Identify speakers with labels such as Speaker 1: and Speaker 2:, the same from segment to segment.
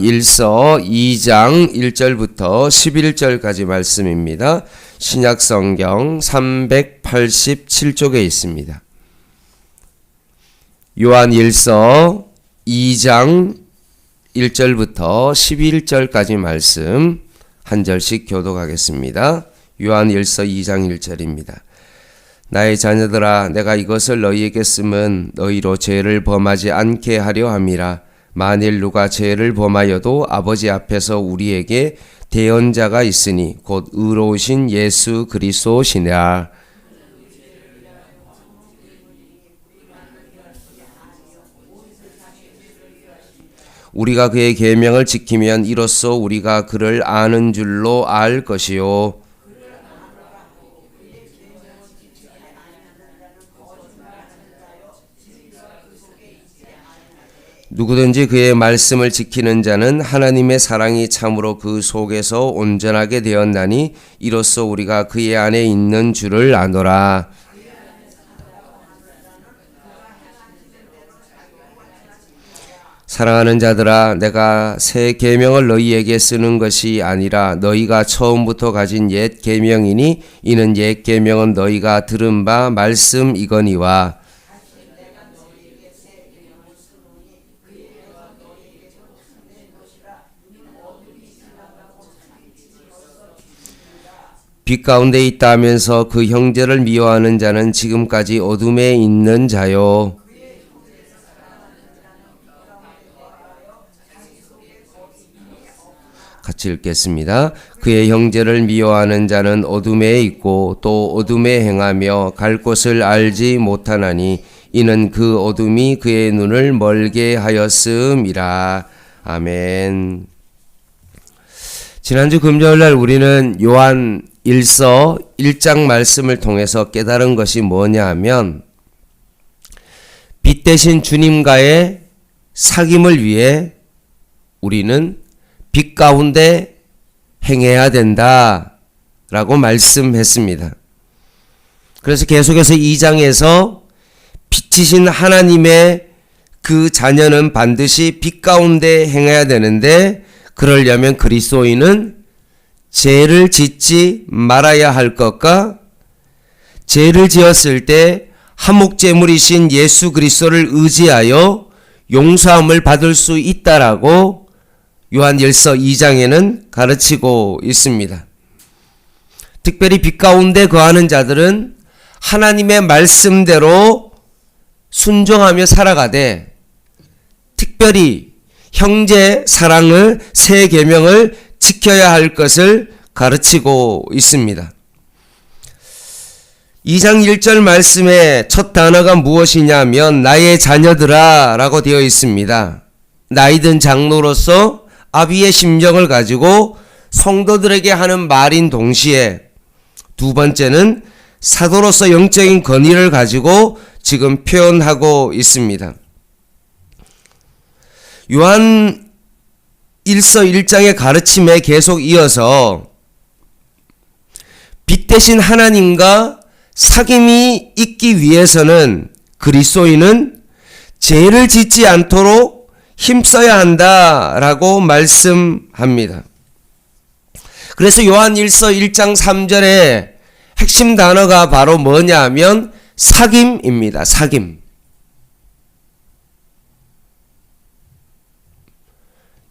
Speaker 1: 일서 2장 1절부터 11절까지 말씀입니다. 신약성경 387쪽에 있습니다. 요한일서 2장 1절부터 11절까지 말씀 한 절씩 교독하겠습니다. 요한일서 2장 1절입니다. 나의 자녀들아, 내가 이것을 너희에게 쓰면 너희로 죄를 범하지 않게 하려 함이라. 만일 누가 죄를 범하여도 아버지 앞에서 우리에게 대언자가 있으니 곧 의로우신 예수 그리스도시니라. 우리가 그의 계명을 지키면 이로써 우리가 그를 아는 줄로 알 것이요. 누구든지 그의 말씀을 지키는 자는 하나님의 사랑이 참으로 그 속에서 온전하게 되었나니 이로써 우리가 그의 안에 있는 줄을 아노라. 사랑하는 자들아, 내가 새 계명을 너희에게 쓰는 것이 아니라 너희가 처음부터 가진 옛 계명이니 이는 옛 계명은 너희가 들은 바 말씀이거니와. 빛 가운데 있다 하면서 그 형제를 미워하는 자는 지금까지 어둠에 있는 자요. 같이 읽겠습니다. 그의 형제를 미워하는 자는 어둠에 있고 또 어둠에 행하며 갈 곳을 알지 못하나니 이는 그 어둠이 그의 눈을 멀게 하였음이라. 아멘. 지난주 금요일날 우리는 요한 1서 1장 말씀을 통해서 깨달은 것이 뭐냐 하면 빛 대신 주님과의 사귐을 위해 우리는 빛 가운데 행해야 된다라고 말씀했습니다. 그래서 계속해서 2장에서 빛이신 하나님의 그 자녀는 반드시 빛 가운데 행해야 되는데 그러려면 그리스도인은 죄를 짓지 말아야 할 것과 죄를 지었을 때 화목제물이신 예수 그리스도를 의지하여 용서함을 받을 수 있다라고 요한일서 2장에는 가르치고 있습니다. 특별히 빛 가운데 거하는 자들은 하나님의 말씀대로 순종하며 살아가되 특별히 형제 사랑을 새 계명을 지켜야 할 것을 가르치고 있습니다. 2장 1절 말씀의 첫 단어가 무엇이냐면 나의 자녀들아 라고 되어 있습니다. 나이든 장로로서 아비의 심정을 가지고 성도들에게 하는 말인 동시에 두 번째는 사도로서 영적인 권위를 가지고 지금 표현하고 있습니다. 요한 1서 1장의 가르침에 계속 이어서 빛 대신 하나님과 사귐이 있기 위해서는 그리스도인은 죄를 짓지 않도록 힘써야 한다라고 말씀합니다. 그래서 요한 1서 1장 3절에 핵심 단어가 바로 뭐냐 하면 사귐입니다. 사귐.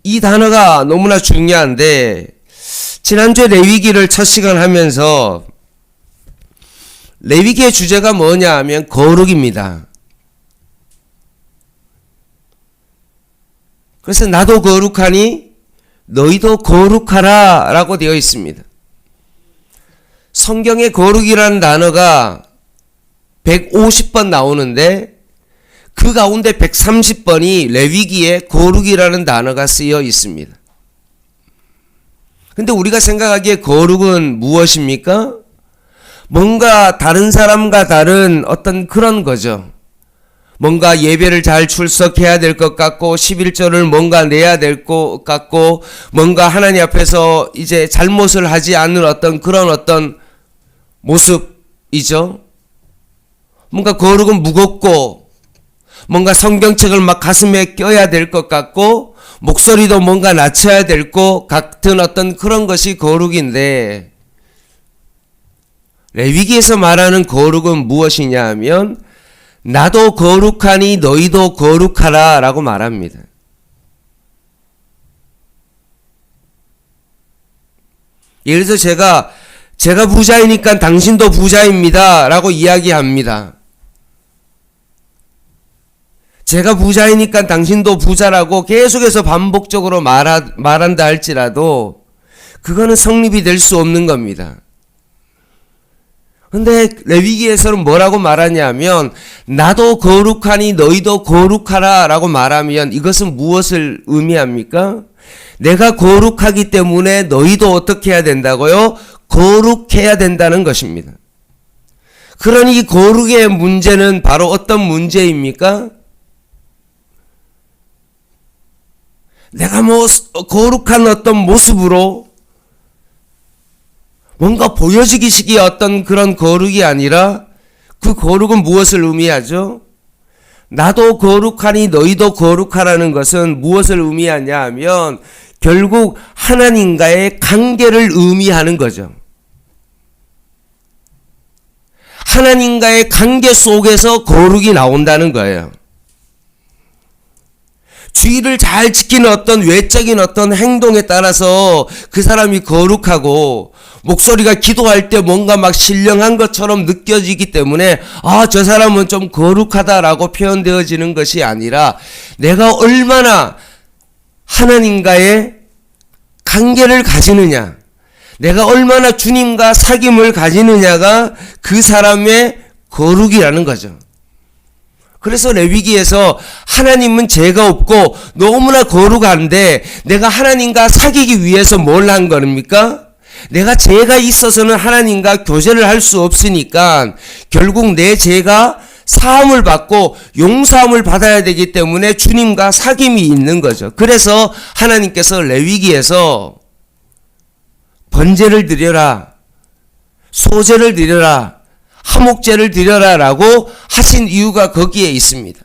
Speaker 1: 이 단어가 너무나 중요한데 지난주에 레위기를 첫 시간 하면서 레위기의 주제가 뭐냐 하면 거룩입니다. 그래서 나도 거룩하니 너희도 거룩하라 라고 되어 있습니다. 성경에 거룩이라는 단어가 150번 나오는데 그 가운데 130번이 레위기에 거룩이라는 단어가 쓰여 있습니다. 근데 우리가 생각하기에 거룩은 무엇입니까? 뭔가 다른 사람과 다른 어떤 그런 거죠. 뭔가 예배를 잘 출석해야 될 것 같고 11조를 뭔가 내야 될 것 같고 뭔가 하나님 앞에서 이제 잘못을 하지 않는 어떤 그런 어떤 모습이죠. 뭔가 거룩은 무겁고 뭔가 성경책을 막 가슴에 껴야 될 것 같고 목소리도 뭔가 낮춰야 될 것 같은 어떤 그런 것이 거룩인데, 레위기에서 말하는 거룩은 무엇이냐 하면 나도 거룩하니 너희도 거룩하라 라고 말합니다. 예를 들어서 제가 부자이니까 당신도 부자입니다 라고 이야기합니다. 제가 부자이니까 당신도 부자라고 계속해서 반복적으로 말한다 할지라도 그거는 성립이 될 수 없는 겁니다. 근데 레위기에서는 뭐라고 말하냐면 나도 거룩하니 너희도 거룩하라 라고 말하면 이것은 무엇을 의미합니까? 내가 거룩하기 때문에 너희도 어떻게 해야 된다고요? 거룩해야 된다는 것입니다. 그러니 거룩의 문제는 바로 어떤 문제입니까? 내가 거룩한 어떤 모습으로 뭔가 보여지기식의 어떤 그런 거룩이 아니라, 그 거룩은 무엇을 의미하죠? 나도 거룩하니 너희도 거룩하라는 것은 무엇을 의미하냐 하면 결국 하나님과의 관계를 의미하는 거죠. 하나님과의 관계 속에서 거룩이 나온다는 거예요. 주의를 잘 지키는 어떤 외적인 어떤 행동에 따라서 그 사람이 거룩하고, 목소리가 기도할 때 뭔가 막 신령한 것처럼 느껴지기 때문에 저 사람은 좀 거룩하다라고 표현되어지는 것이 아니라, 내가 얼마나 하나님과의 관계를 가지느냐, 내가 얼마나 주님과 사귐을 가지느냐가 그 사람의 거룩이라는 거죠. 그래서 레위기에서 하나님은 죄가 없고 너무나 거룩한데 내가 하나님과 사귀기 위해서 뭘 한 겁니까? 내가 죄가 있어서는 하나님과 교제를 할 수 없으니까 결국 내 죄가 사함을 받고 용서함을 받아야 되기 때문에 주님과 사귐이 있는 거죠. 그래서 하나님께서 레위기에서 번제를 드려라, 소제를 드려라, 화목제를 드려라 라고 하신 이유가 거기에 있습니다.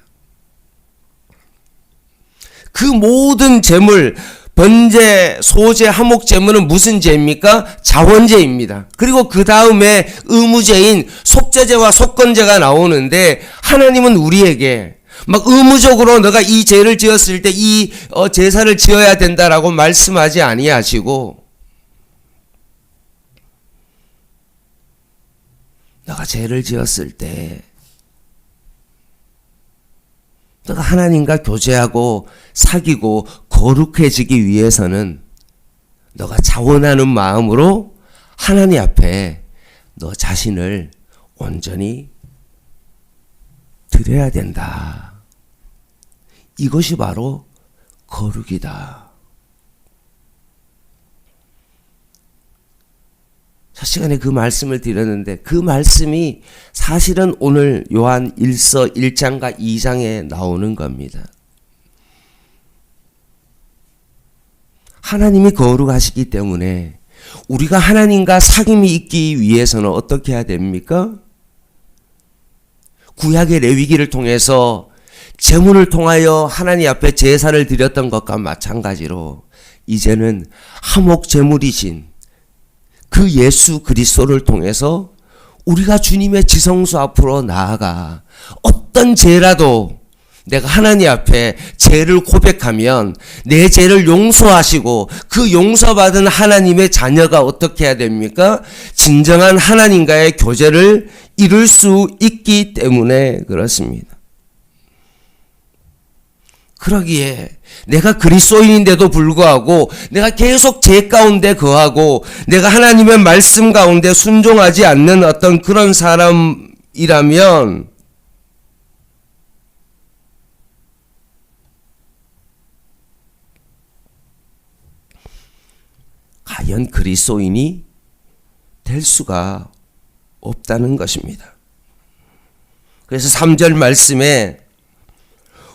Speaker 1: 그 모든 제물, 번제, 소제, 화목제물은 무슨 제입니까? 자원제입니다. 그리고 그 다음에 의무제인 속죄제와 속건제가 나오는데, 하나님은 우리에게 막 의무적으로 너가 이 죄를 지었을 때 이 제사를 지어야 된다라고 말씀하지 아니하시고, 너가 죄를 지었을 때 너가 하나님과 교제하고 사귀고 거룩해지기 위해서는 너가 자원하는 마음으로 하나님 앞에 너 자신을 온전히 드려야 된다. 이것이 바로 거룩이다. 첫 시간에 그 말씀을 드렸는데, 그 말씀이 사실은 오늘 요한 1서 1장과 2장에 나오는 겁니다. 하나님이 거룩하시기 때문에 우리가 하나님과 사귐이 있기 위해서는 어떻게 해야 됩니까? 구약의 레위기를 통해서 제물을 통하여 하나님 앞에 제사를 드렸던 것과 마찬가지로 이제는 화목 제물이신 그 예수 그리스도를 통해서 우리가 주님의 지성소 앞으로 나아가 어떤 죄라도 내가 하나님 앞에 죄를 고백하면 내 죄를 용서하시고, 그 용서받은 하나님의 자녀가 어떻게 해야 됩니까? 진정한 하나님과의 교제를 이룰 수 있기 때문에 그렇습니다. 그러기에 내가 그리스도인인데도 불구하고 내가 계속 죄 가운데 거하고 내가 하나님의 말씀 가운데 순종하지 않는 어떤 그런 사람이라면 과연 그리스도인이 될 수가 없다는 것입니다. 그래서 3절 말씀에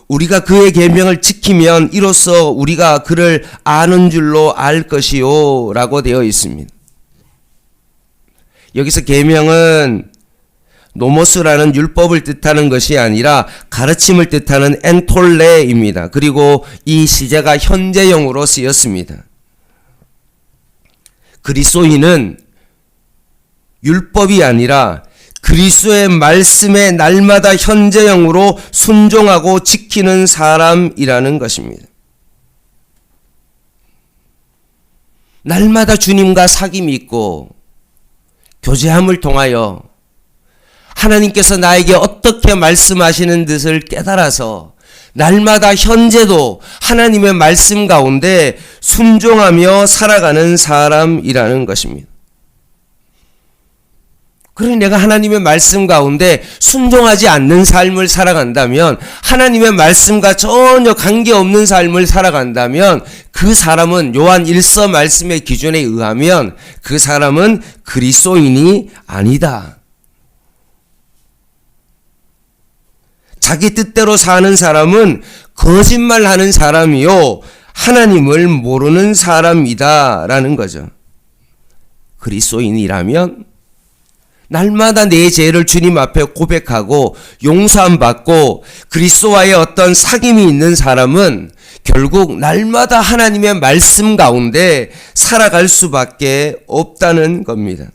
Speaker 1: 우리가 그의 계명을 지키면 이로써 우리가 그를 아는 줄로 알 것이요 라고 되어 있습니다. 여기서 계명은 노모스라는 율법을 뜻하는 것이 아니라 가르침을 뜻하는 엔톨레입니다. 그리고 이 시제가 현재형으로 쓰였습니다. 그리스도인은 율법이 아니라 그리스도의 말씀에 날마다 현재형으로 순종하고 지키는 사람이라는 것입니다. 날마다 주님과 사귐이 있고 교제함을 통하여 하나님께서 나에게 어떻게 말씀하시는 뜻을 깨달아서 날마다 현재도 하나님의 말씀 가운데 순종하며 살아가는 사람이라는 것입니다. 그러니 내가 하나님의 말씀 가운데 순종하지 않는 삶을 살아간다면, 하나님의 말씀과 전혀 관계없는 삶을 살아간다면 그 사람은 요한 1서 말씀의 기준에 의하면 그 사람은 그리스도인이 아니다. 자기 뜻대로 사는 사람은 거짓말하는 사람이요 하나님을 모르는 사람이다라는 거죠. 그리스도인이라면 날마다 내 죄를 주님 앞에 고백하고 용서함 받고 그리스도와의 어떤 사귐이 있는 사람은 결국 날마다 하나님의 말씀 가운데 살아갈 수밖에 없다는 겁니다.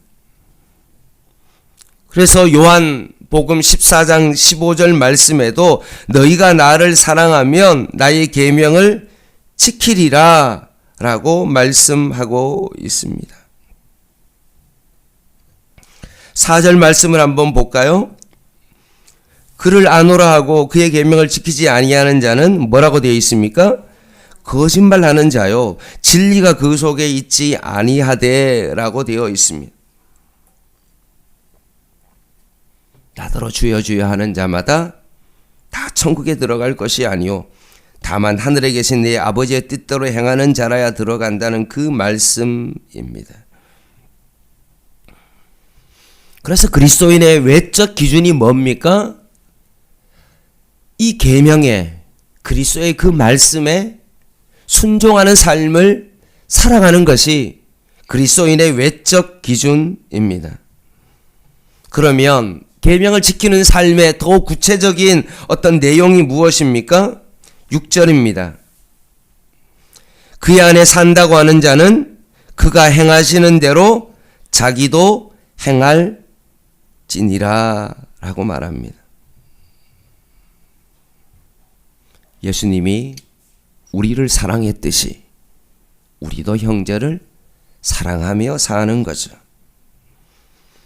Speaker 1: 그래서 요한복음 14장 15절 말씀에도 너희가 나를 사랑하면 나의 계명을 지키리라 라고 말씀하고 있습니다. 4절 말씀을 한번 볼까요? 그를 아노라 하고 그의 계명을 지키지 아니하는 자는 뭐라고 되어 있습니까? 거짓말하는 자요 진리가 그 속에 있지 아니하되 라고 되어 있습니다. 나더러 주여 주여 하는 자마다 다 천국에 들어갈 것이 아니요 다만 하늘에 계신 내 아버지의 뜻대로 행하는 자라야 들어간다는 그 말씀입니다. 그래서 그리스도인의 외적 기준이 뭡니까? 이 계명에, 그리스도의 그 말씀에 순종하는 삶을 살아가는 것이 그리스도인의 외적 기준입니다. 그러면 계명을 지키는 삶의 더 구체적인 어떤 내용이 무엇입니까? 6절입니다. 그의 안에 산다고 하는 자는 그가 행하시는 대로 자기도 행할 지니라 라고 말합니다. 예수님이 우리를 사랑했듯이 우리도 형제를 사랑하며 사는 거죠.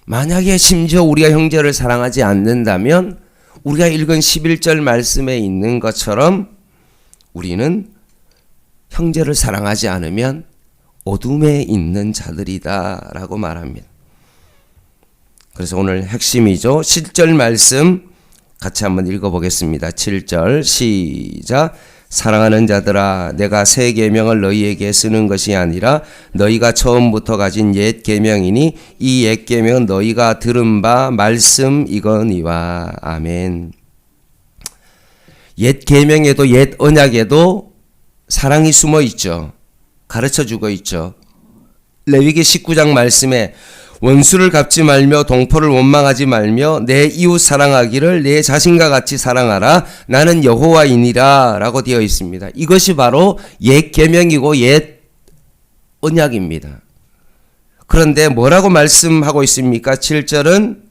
Speaker 1: 만약에 심지어 우리가 형제를 사랑하지 않는다면 우리가 읽은 11절 말씀에 있는 것처럼 우리는 형제를 사랑하지 않으면 어둠에 있는 자들이다 라고 말합니다. 그래서 오늘 핵심이죠. 7절 말씀 같이 한번 읽어보겠습니다. 7절 시작. 사랑하는 자들아 내가 새 계명을 너희에게 쓰는 것이 아니라 너희가 처음부터 가진 옛 계명이니 이 옛 계명은 너희가 들은 바 말씀이거니와. 아멘. 옛 계명에도 옛 언약에도 사랑이 숨어 있죠. 가르쳐 주고 있죠. 레위기 19장 말씀에 원수를 갚지 말며 동포를 원망하지 말며 내 이웃 사랑하기를 내 자신과 같이 사랑하라 나는 여호와이니라 라고 되어 있습니다. 이것이 바로 옛 계명이고 옛 언약입니다. 그런데 뭐라고 말씀하고 있습니까? 7절은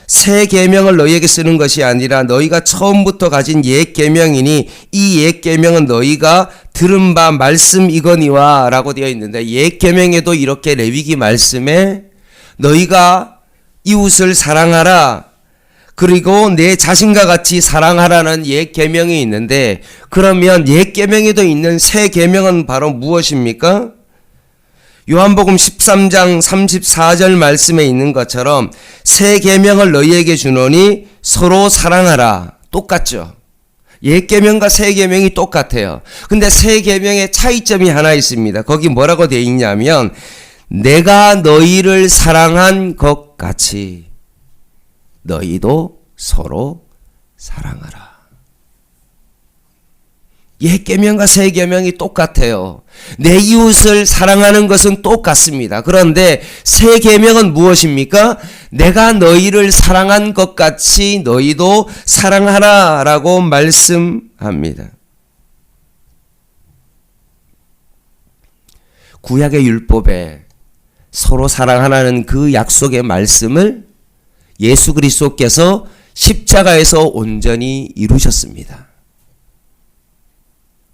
Speaker 1: 새 계명을 너희에게 쓰는 것이 아니라 너희가 처음부터 가진 옛 계명이니 이 옛 계명은 너희가 들은 바 말씀이거니와 라고 되어 있는데, 옛 계명에도 이렇게 레위기 말씀에 너희가 이웃을 사랑하라 그리고 내 자신과 같이 사랑하라는 옛 계명이 있는데, 그러면 옛 계명에도 있는 새 계명은 바로 무엇입니까? 요한복음 13장 34절 말씀에 있는 것처럼 새 계명을 너희에게 주노니 서로 사랑하라. 똑같죠. 옛 계명과 새 계명이 똑같아요. 근데 새 계명의 차이점이 하나 있습니다. 거기 뭐라고 되어 있냐면 내가 너희를 사랑한 것 같이 너희도 서로 사랑하라. 옛 계명과 새 계명이 똑같아요. 내 이웃을 사랑하는 것은 똑같습니다. 그런데 새 계명은 무엇입니까? 내가 너희를 사랑한 것 같이 너희도 사랑하라라고 말씀합니다. 구약의 율법에 서로 사랑하라는 그 약속의 말씀을 예수 그리스도께서 십자가에서 온전히 이루셨습니다.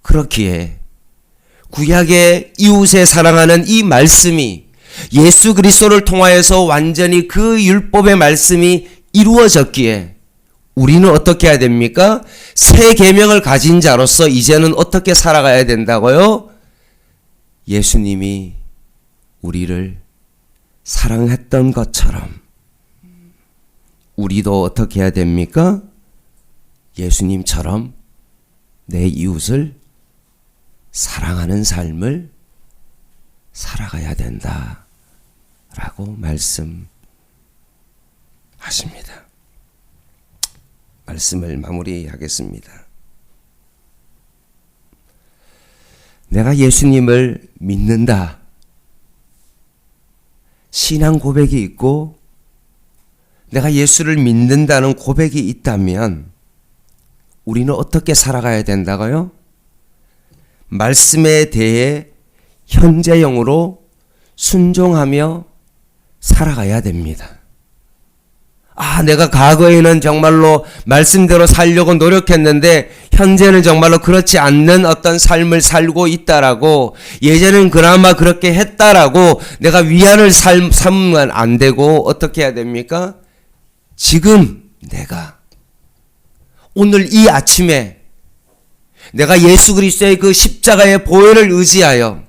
Speaker 1: 그렇기에 구약의 이웃에 사랑하는 이 말씀이 예수 그리스도를 통하여서 완전히 그 율법의 말씀이 이루어졌기에 우리는 어떻게 해야 됩니까? 새 계명을 가진 자로서 이제는 어떻게 살아가야 된다고요? 예수님이 우리를 사랑했던 것처럼 우리도 어떻게 해야 됩니까? 예수님처럼 내 이웃을 사랑하는 삶을 살아가야 된다 라고 말씀하십니다. 말씀을 마무리하겠습니다. 내가 예수님을 믿는다. 신앙 고백이 있고 내가 예수를 믿는다는 고백이 있다면 우리는 어떻게 살아가야 된다고요? 말씀에 대해 현재형으로 순종하며 살아가야 됩니다. 내가 과거에는 정말로 말씀대로 살려고 노력했는데 현재는 정말로 그렇지 않는 어떤 삶을 살고 있다라고, 예전엔 그나마 그렇게 했다라고 내가 위안을 삼으면 안 되고 어떻게 해야 됩니까? 지금 내가 오늘 이 아침에 내가 예수 그리스도의 그 십자가의 보혈을 의지하여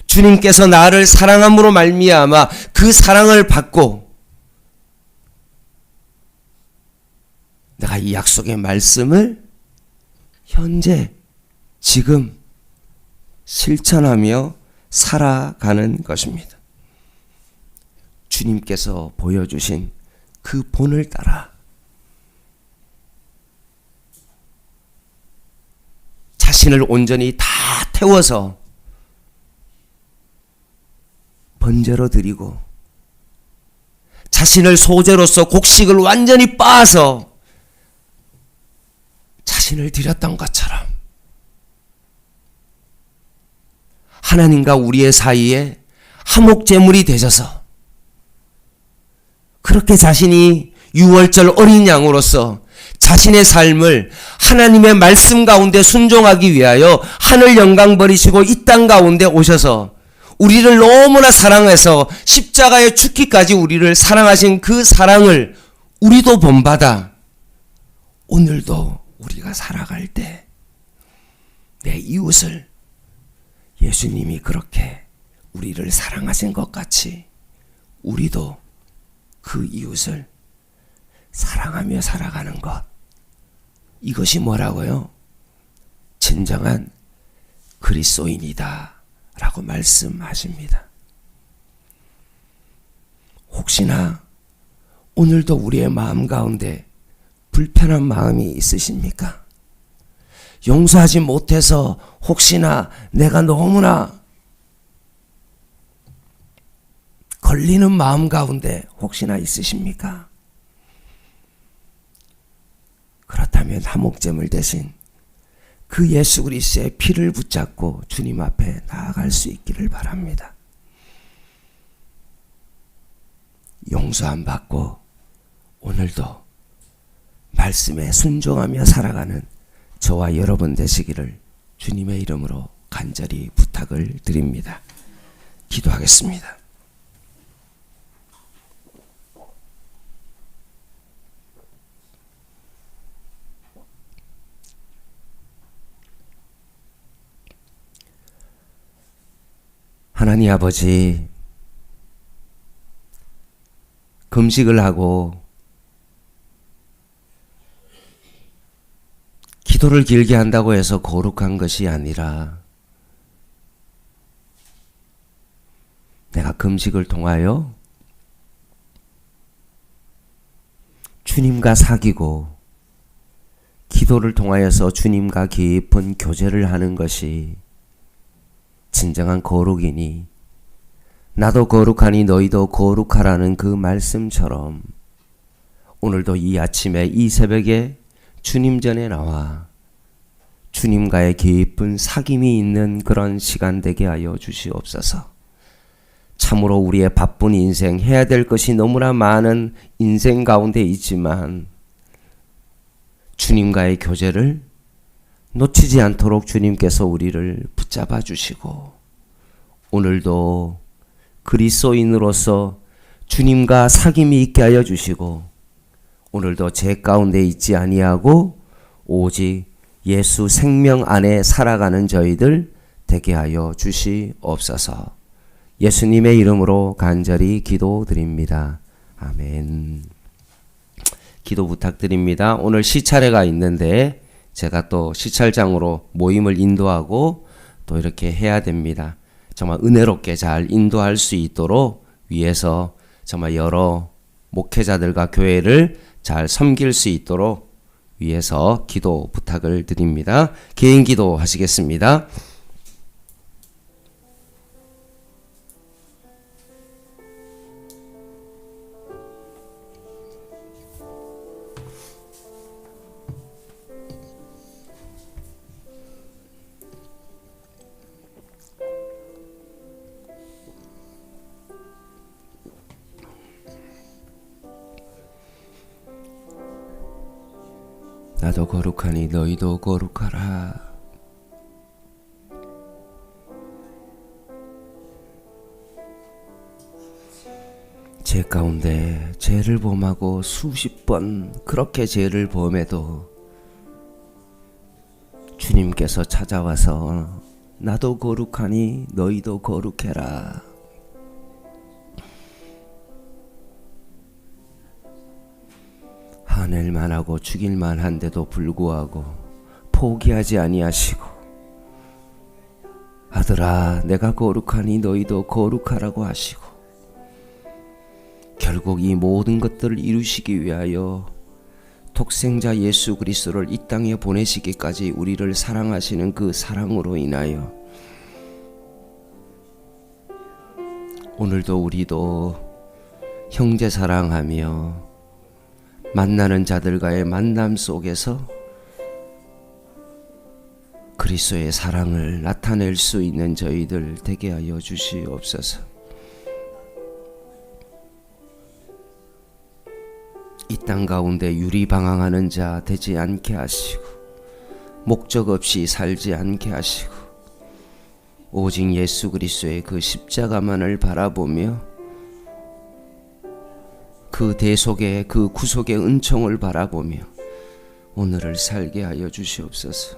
Speaker 1: 주님께서 나를 사랑함으로 말미암아 그 사랑을 받고 내가 이 약속의 말씀을 현재 지금 실천하며 살아가는 것입니다. 주님께서 보여주신 그 본을 따라 자신을 온전히 다 태워서 번제로 드리고 자신을 소재로서 곡식을 완전히 빻아서 자신을 드렸던 것처럼 하나님과 우리의 사이에 화목제물이 되셔서 그렇게 자신이 유월절 어린 양으로서 자신의 삶을 하나님의 말씀 가운데 순종하기 위하여 하늘 영광 버리시고 이 땅 가운데 오셔서 우리를 너무나 사랑해서 십자가에 죽기까지 우리를 사랑하신 그 사랑을 우리도 본받아 오늘도 우리가 살아갈 때 내 이웃을 예수님이 그렇게 우리를 사랑하신 것 같이 우리도 그 이웃을 사랑하며 살아가는 것, 이것이 뭐라고요? 진정한 그리스도인이다 라고 말씀하십니다. 혹시나 오늘도 우리의 마음 가운데 불편한 마음이 있으십니까? 용서하지 못해서 혹시나 내가 너무나 걸리는 마음 가운데 혹시나 있으십니까? 그렇다면 화목제물 대신 그 예수 그리스도의 피를 붙잡고 주님 앞에 나아갈 수 있기를 바랍니다. 용서함 받고 오늘도 말씀에 순종하며 살아가는 저와 여러분 되시기를 주님의 이름으로 간절히 부탁을 드립니다. 기도하겠습니다. 하나님 아버지, 금식을 하고 기도를 길게 한다고 해서 거룩한 것이 아니라 내가 금식을 통하여 주님과 사귀고 기도를 통하여서 주님과 깊은 교제를 하는 것이 진정한 거룩이니 나도 거룩하니 너희도 거룩하라는 그 말씀처럼 오늘도 이 아침에 이 새벽에 주님 전에 나와 주님과의 깊은 사귐이 있는 그런 시간 되게 하여 주시옵소서. 참으로 우리의 바쁜 인생, 해야 될 것이 너무나 많은 인생 가운데 있지만 주님과의 교제를 놓치지 않도록 주님께서 우리를 붙잡아 주시고 오늘도 그리스도인으로서 주님과 사귐이 있게 하여 주시고 오늘도 죄 가운데 있지 아니하고 오직 예수 생명 안에 살아가는 저희들 되게 하여 주시옵소서. 예수님의 이름으로 간절히 기도드립니다. 아멘. 기도 부탁드립니다. 오늘 시차례가 있는데 제가 또 시찰장으로 모임을 인도하고 또 이렇게 해야 됩니다. 정말 은혜롭게 잘 인도할 수 있도록 위에서 정말 여러 목회자들과 교회를 잘 섬길 수 있도록 위에서 기도 부탁을 드립니다. 개인 기도 하시겠습니다. 나도 거룩하니 너희도 거룩하라. 죄 가운데 죄를 범하고 수십 번 그렇게 죄를 범해도 주님께서 찾아와서 나도 거룩하니 너희도 거룩해라. 화낼만 하고 죽일만 한데도 불구하고 포기하지 아니하시고 아들아 내가 거룩하니 너희도 거룩하라고 하시고 결국 이 모든 것들을 이루시기 위하여 독생자 예수 그리스도를 이 땅에 보내시기까지 우리를 사랑하시는 그 사랑으로 인하여 오늘도 우리도 형제 사랑하며 만나는 자들과의 만남 속에서 그리스도의 사랑을 나타낼 수 있는 저희들 되게 하여 주시옵소서. 이 땅 가운데 유리방황하는 자 되지 않게 하시고 목적 없이 살지 않게 하시고 오직 예수 그리스도의 그 십자가만을 바라보며 그 대속의 그 구속의 은총을 바라보며 오늘을 살게 하여 주시옵소서.